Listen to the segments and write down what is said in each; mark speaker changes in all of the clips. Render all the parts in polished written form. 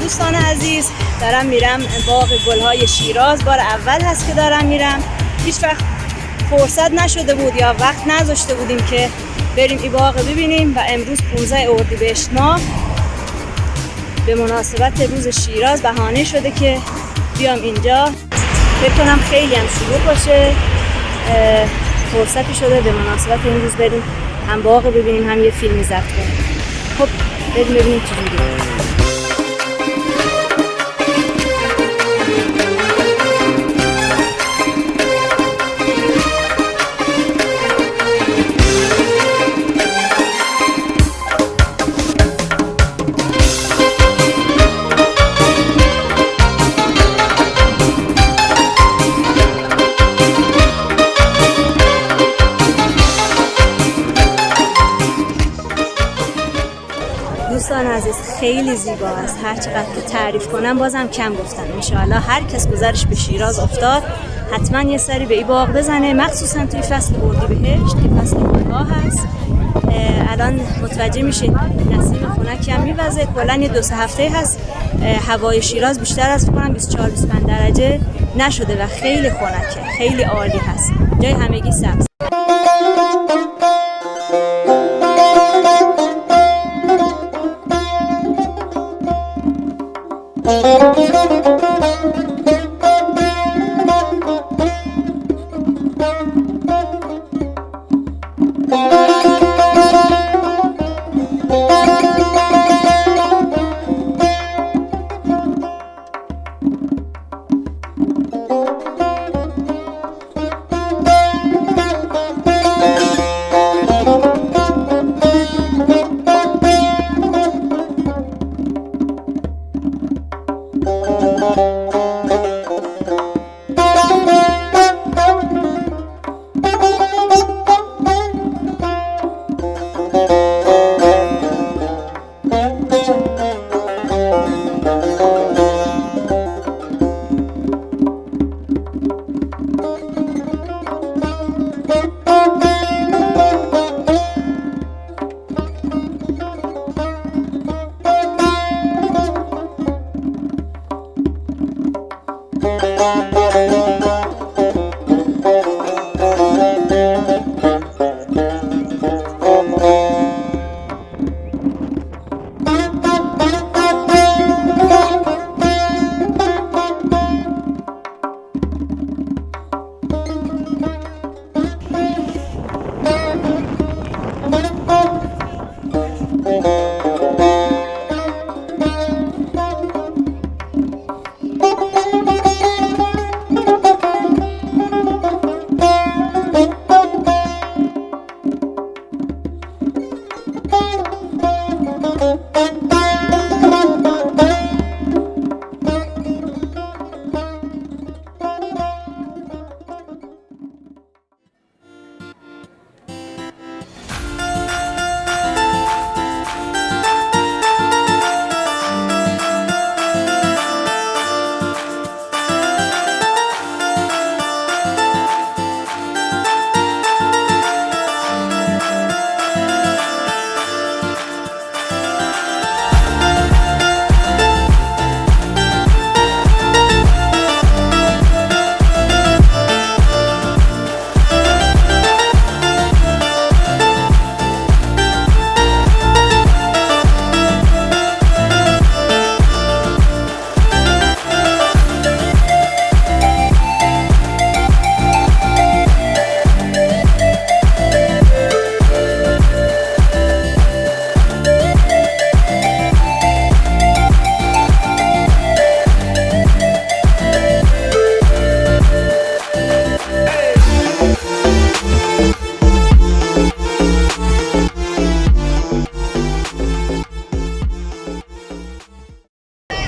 Speaker 1: دوستان عزیز، دارم میرم باغ گلهای شیراز. بار اول هست که دارم میرم. هیچ وقت فرصت نشده بود یا وقت نذاشته بودیم که بریم این باغ ببینیم و امروز 15 اردیبهشت ماه به مناسبت روز شیراز بهانه شده که بیام اینجا. فکر کنم خیلی هم شلوغ باشه. فرصتی شده به مناسبت این روز بریم هم باغ ببینیم هم یه فیلمی ضبط کنیم. خب بریم ببینیم چجوریه. دوستان عزیز خیلی زیبا است. هر چقدر که تعریف کنم بازم کم گفتم. انشاءالله هر کس گذرش به شیراز افتاد حتما یه سری به این باغ بزنه، مخصوصا توی فصل اردیبهشت که فصل گلها هست. الان متوجه میشین نسیم خنکی هم میوزه. کلا یه 2-3 هفته هست هوای شیراز بیشتر از 24-25 درجه نشده و خیلی خنکه، خیلی عالی هست. جای همگی سبز.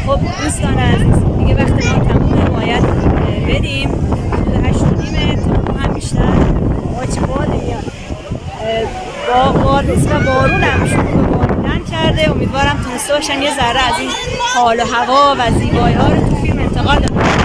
Speaker 1: خب دوستان عزیز دیگه وقت ما تمومه، باید بدیم. 8:30 تا هم بیشتر چه باده میاد. بارون هم شروع به باریدن کرده. امیدوارم تونسته باشم یه ذره از این حال و هوا و زیبایی ها رو تو فیلم انتقال بدم.